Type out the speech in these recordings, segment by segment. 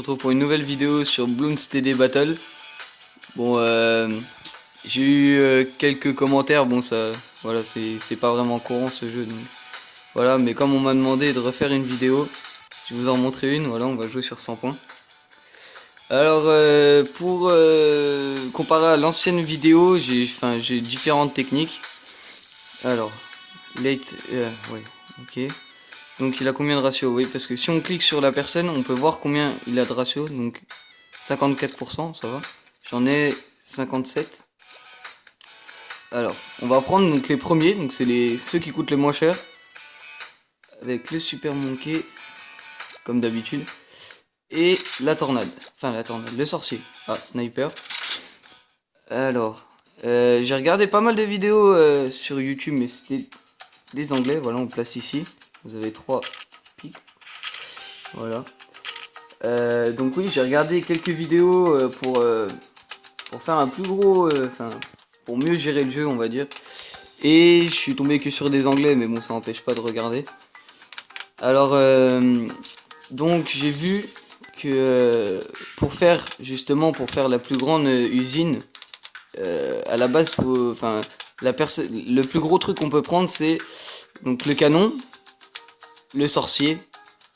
retrouve pour une nouvelle vidéo sur Bloons TD Battle. Bon, j'ai eu quelques commentaires, bon ça, voilà, c'est pas vraiment courant ce jeu, donc voilà, mais comme on m'a demandé de refaire une vidéo, je vais vous en montrer une, voilà, on va jouer sur 100 points. Alors, pour comparer à l'ancienne vidéo, j'ai différentes techniques. Alors, late, ouais, ok. Donc il a combien de ratio? Oui, parce que si on clique sur la personne, on peut voir combien il a de ratio. Donc 54%, ça va. J'en ai 57. Alors, on va prendre donc les premiers, donc c'est ceux qui coûtent le moins cher. Avec le Super Monkey, comme d'habitude. Et la tornade. Enfin la tornade, le sorcier. Ah, sniper. Alors, j'ai regardé pas mal de vidéos sur YouTube, mais c'était des anglais. Voilà, on place ici. Vous avez 3 pics. Voilà. Donc oui, j'ai regardé quelques vidéos pour faire un plus gros, pour mieux gérer le jeu, on va dire. Et je suis tombé que sur des anglais, mais bon, ça n'empêche pas de regarder. Alors, donc j'ai vu que pour faire la plus grande usine, à la base, le plus gros truc qu'on peut prendre, c'est donc le canon, le sorcier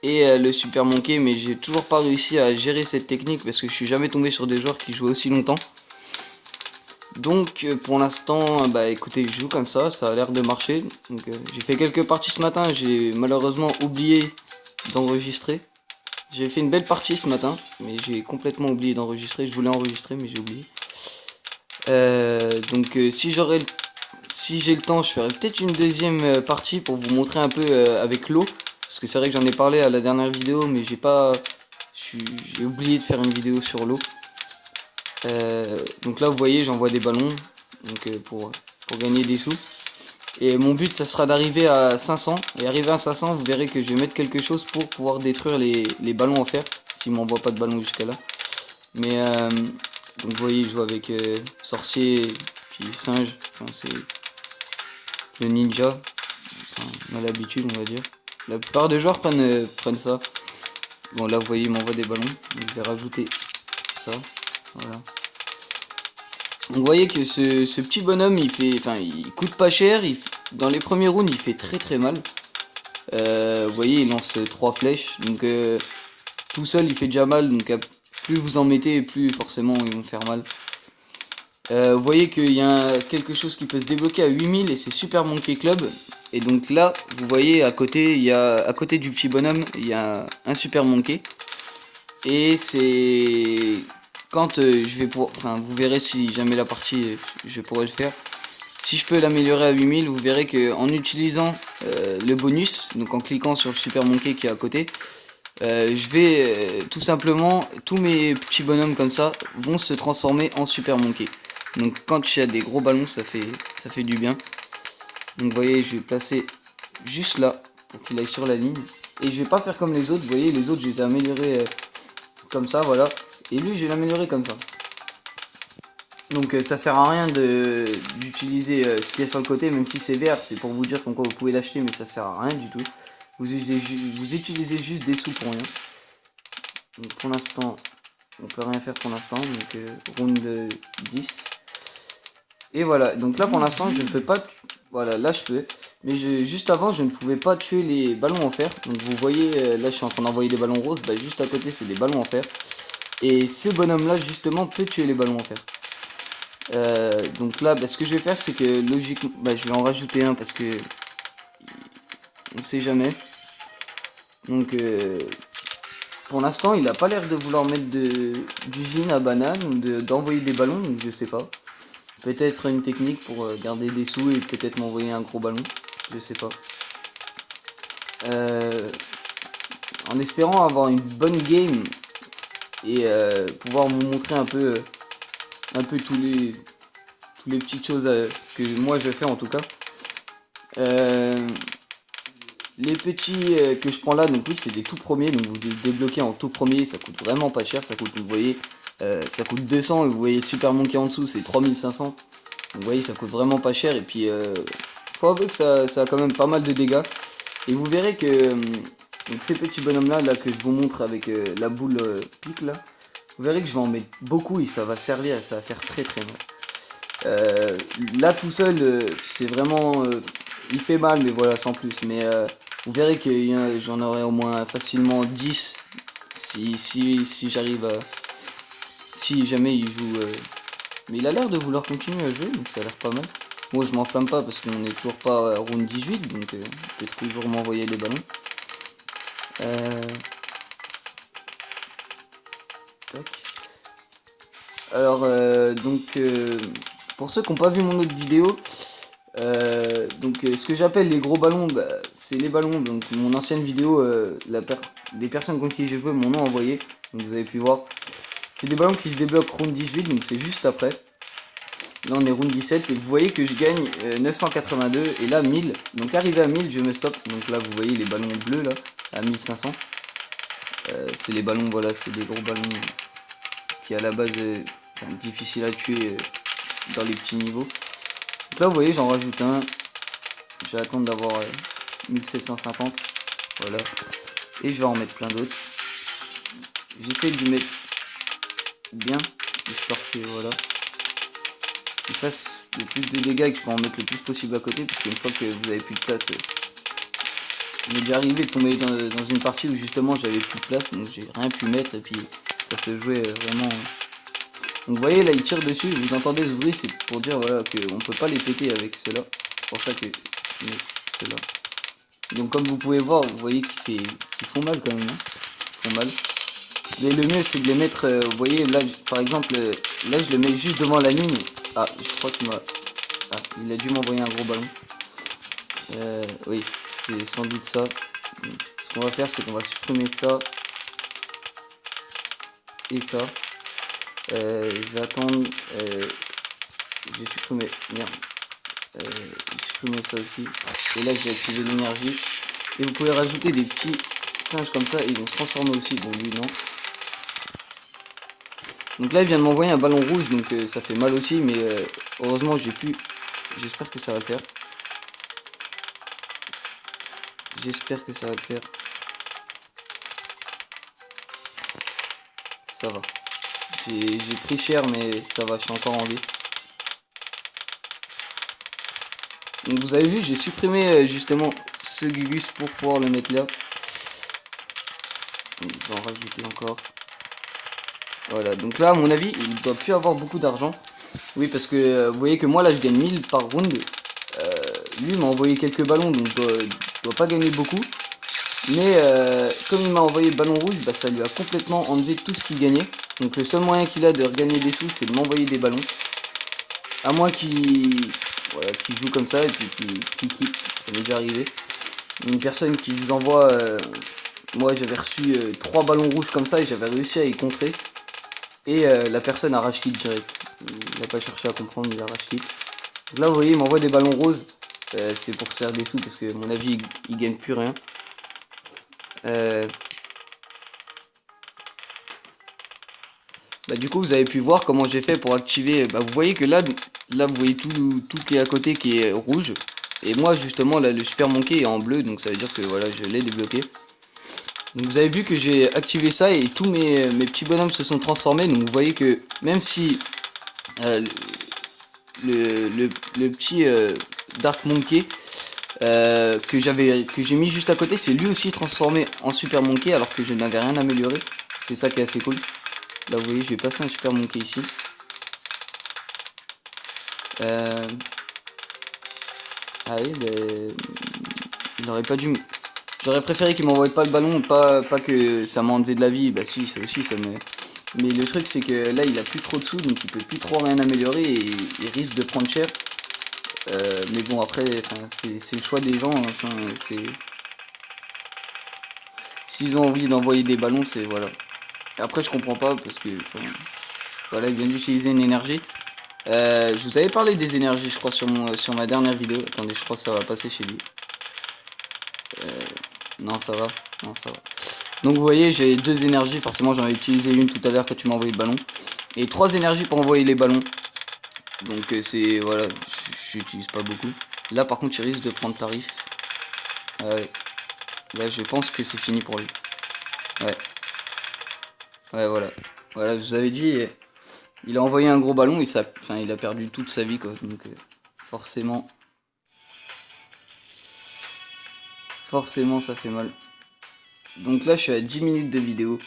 et le Super Monkey, mais j'ai toujours pas réussi à gérer cette technique parce que je suis jamais tombé sur des joueurs qui jouent aussi longtemps. Donc pour l'instant, bah écoutez, je joue comme ça a l'air de marcher. Donc j'ai fait quelques parties ce matin, j'ai malheureusement oublié d'enregistrer. J'ai fait une belle partie ce matin, mais j'ai complètement oublié d'enregistrer. Je voulais enregistrer, mais j'ai oublié. Donc si j'ai le temps, je ferai peut-être une deuxième partie pour vous montrer un peu avec l'eau. Parce que c'est vrai que j'en ai parlé à la dernière vidéo, mais j'ai oublié de faire une vidéo sur l'eau. Donc là vous voyez, j'envoie des ballons donc, pour gagner des sous. Et mon but ça sera d'arriver à 500. Et arrivé à 500, vous verrez que je vais mettre quelque chose pour pouvoir détruire les ballons en fer. S'il m'envoie pas de ballons jusqu'à là. Mais donc vous voyez, je joue avec sorcier puis singe. Enfin, c'est le ninja. Enfin, on a l'habitude, on va dire. La plupart des joueurs prennent ça. Bon là vous voyez, il m'envoie des ballons. Donc je vais rajouter ça. Voilà. Donc vous voyez que ce petit bonhomme, il coûte pas cher. Dans les premiers rounds, il fait très mal. Vous voyez, il lance 3 flèches. Donc tout seul, il fait déjà mal. Donc plus vous en mettez, plus forcément ils vont faire mal. Vous voyez qu'il y a quelque chose qui peut se débloquer à 8000 et c'est Super Monkey Club. Et donc là, vous voyez à côté, à côté du petit bonhomme, il y a un Super Monkey. Et c'est quand vous verrez si jamais la partie, je pourrais le faire. Si je peux l'améliorer à 8000, vous verrez que en utilisant le bonus, donc en cliquant sur le Super Monkey qui est à côté, je vais tout simplement, tous mes petits bonhommes comme ça vont se transformer en Super Monkey. Donc quand il y a des gros ballons, ça fait du bien. Donc vous voyez, je vais placer juste là pour qu'il aille sur la ligne. Et je vais pas faire comme les autres, vous voyez, les autres je les ai améliorés comme ça, voilà. Et lui je vais l'améliorer comme ça. Donc ça sert à rien d'utiliser ce qu'il y a sur le côté, même si c'est vert, c'est pour vous dire qu'en quoi vous pouvez l'acheter, mais ça sert à rien du tout. Vous utilisez juste des sous pour rien. Donc pour l'instant, on peut rien faire pour l'instant, donc round 10. Et voilà, donc là pour l'instant je ne peux pas, voilà, là je peux. Mais juste avant je ne pouvais pas tuer les ballons en fer. Donc vous voyez, là je suis en train d'envoyer des ballons roses, bah juste à côté c'est des ballons en fer. Et ce bonhomme là justement peut tuer les ballons en fer. Donc là, ce que je vais faire, c'est que logiquement, je vais en rajouter un parce que on sait jamais. Donc pour l'instant, il a pas l'air de vouloir mettre d'usine à banane ou d'envoyer des ballons, donc je sais pas. Peut-être une technique pour garder des sous et peut-être m'envoyer un gros ballon, je sais pas. En espérant avoir une bonne game et pouvoir vous montrer un peu tous les petites choses que moi je fais en tout cas. Les petits que je prends là, donc oui c'est des tout premiers, donc vous les débloquez en tout premier, ça coûte vraiment pas cher, ça coûte, vous voyez, ça coûte 200 et vous voyez Super Monkey en dessous c'est 3500. Donc vous voyez ça coûte vraiment pas cher et puis faut avouer que ça a quand même pas mal de dégâts. Et vous verrez que Donc ces petits bonhommes là que je vous montre avec la boule pique là, vous verrez que je vais en mettre beaucoup et ça va servir et ça va faire très très mal. Là tout seul c'est vraiment il fait mal, mais voilà, sans plus. Mais vous verrez que j'en aurai au moins facilement 10 si j'arrive à, si jamais il joue mais il a l'air de vouloir continuer à jouer, donc ça a l'air pas mal. Moi je m'enflamme pas parce qu'on est toujours pas à round 18, donc il peut toujours m'envoyer les ballons. Alors pour ceux qui n'ont pas vu mon autre vidéo, ce que j'appelle les gros ballons, bah, c'est les ballons. Donc mon ancienne vidéo, des personnes contre qui j'ai joué m'en ont envoyé, donc vous avez pu voir. C'est des ballons qui se débloquent round 18, donc c'est juste après. Là on est round 17 et vous voyez que je gagne 982 et là 1000. Donc arrivé à 1000 je me stoppe. Donc là vous voyez les ballons bleus là à 1500. C'est les ballons, voilà, c'est des gros ballons qui à la base difficile à tuer dans les petits niveaux. Donc là vous voyez j'en rajoute un. Je vais attendre d'avoir 1750. Voilà. Et je vais en mettre plein d'autres. J'essaie de mettre bien, histoire que voilà. Il fasse le plus de dégâts et que je peux en mettre le plus possible à côté, parce qu'une fois que vous avez plus de place, il m'est déjà arrivé de tomber dans une partie où justement j'avais plus de place, donc j'ai rien pu mettre et puis ça se jouait vraiment. Donc vous voyez là il tire dessus, vous entendez ce bruit, c'est pour dire voilà qu'on peut pas les péter avec cela. C'est pour ça que je mets cela. Donc comme vous pouvez voir, vous voyez qu'ils font mal quand même, hein. Ils font mal. Mais le mieux c'est de les mettre, vous voyez là par exemple, là je le mets juste devant la ligne. Ah je crois qu'il m'a... Ah, il a dû m'envoyer un gros ballon. Oui, c'est sans doute ça. Ce qu'on va faire c'est qu'on va supprimer ça. Et ça. Je vais attendre. J'ai supprimé. Merde. J'ai supprimé ça aussi. Et là j'ai activé l'énergie. Et vous pouvez rajouter des petits singes comme ça et ils vont se transformer aussi. Bon lui non. Donc là il vient de m'envoyer un ballon rouge, donc ça fait mal aussi, mais heureusement j'ai pu. J'espère que ça va le faire. J'espère que ça va le faire. Ça va. J'ai pris cher mais ça va, je suis encore en vie. Donc vous avez vu, j'ai supprimé justement ce Gugus pour pouvoir le mettre là. Donc, je vais en rajouter encore. Voilà, donc là à mon avis il ne doit plus avoir beaucoup d'argent. Oui parce que vous voyez que moi là je gagne 1000 par round. Lui m'a envoyé quelques ballons, donc doit pas gagner beaucoup. Mais comme il m'a envoyé le ballon rouge, bah, ça lui a complètement enlevé tout ce qu'il gagnait. Donc le seul moyen qu'il a de regagner des sous, c'est de m'envoyer des ballons. À moins qu'il joue comme ça et puis qu'il quitte. Ça m'est déjà arrivé. Une personne qui vous envoie... moi j'avais reçu 3 ballons rouges comme ça et j'avais réussi à y contrer. Et la personne a rage quitte direct. Il n'a pas cherché à comprendre, il a rage quitte. Donc là vous voyez il m'envoie des ballons roses. C'est pour se faire des sous parce que à mon avis il gagne plus rien. Bah, du coup vous avez pu voir comment j'ai fait pour activer. Bah, vous voyez que là vous voyez tout qui est à côté qui est rouge. Et moi justement là le super monkey est en bleu, donc ça veut dire que voilà je l'ai débloqué. Donc vous avez vu que j'ai activé ça et tous mes petits bonhommes se sont transformés. Donc vous voyez que même si le petit Dark Monkey que j'ai mis juste à côté, c'est lui aussi transformé en Super Monkey alors que je n'avais rien amélioré. C'est ça qui est assez cool. Là vous voyez je vais passer un Super Monkey ici. Ah oui, il aurait pas dû... J'aurais préféré qu'il m'envoie pas le ballon, pas que ça m'a enlevé de la vie. Bah si, ça aussi ça me... Mais le truc c'est que là il a plus trop de sous, donc il peut plus trop rien améliorer et il risque de prendre cher. Mais bon après c'est le choix des gens, enfin, s'ils ont envie d'envoyer des ballons, c'est voilà. Après je comprends pas parce que voilà, il vient d'utiliser une énergie. Je vous avais parlé des énergies je crois sur ma dernière vidéo. Attendez, je crois que ça va passer chez lui. Non ça va, non ça va. Donc vous voyez j'ai 2 énergies, forcément j'en ai utilisé une tout à l'heure quand tu m'as envoyé le ballon. Et 3 énergies pour envoyer les ballons. Donc c'est voilà, j'utilise pas beaucoup. Là par contre il risque de prendre tarif. Ouais. Là, je pense que c'est fini pour lui. Ouais. Ouais, voilà. Voilà, je vous avais dit, il a envoyé un gros ballon et ça, enfin, il a perdu toute sa vie, quoi. Donc, forcément, ça fait mal. Donc là, je suis à 10 minutes de vidéo.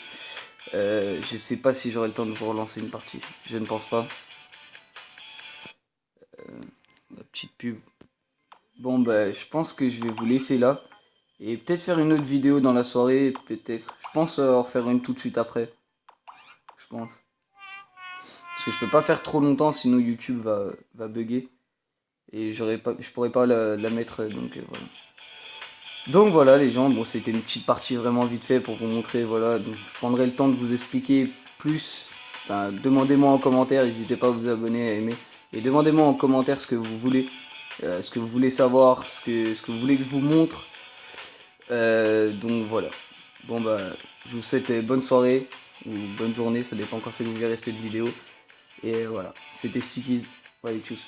Je sais pas si j'aurai le temps de vous relancer une partie. Je ne pense pas. Ma petite pub. Bon, bah, je pense que je vais vous laisser là. Et peut-être faire une autre vidéo dans la soirée, peut-être. Je pense en refaire une tout de suite après. Je pense. Parce que je peux pas faire trop longtemps, sinon YouTube va bugger. Et je pourrais pas la mettre, donc voilà. Donc voilà les gens, bon c'était une petite partie vraiment vite fait pour vous montrer, voilà. Donc je prendrai le temps de vous expliquer plus. Enfin, demandez-moi en commentaire, n'hésitez pas à vous abonner, à aimer. Et demandez-moi en commentaire ce que vous voulez. Ce que vous voulez savoir, ce que vous voulez que je vous montre. Donc voilà. Bon bah, je vous souhaite bonne soirée ou bonne journée, ça dépend quand c'est que vous verrez cette vidéo. Et voilà, c'était Stickies. Allez, tchuss.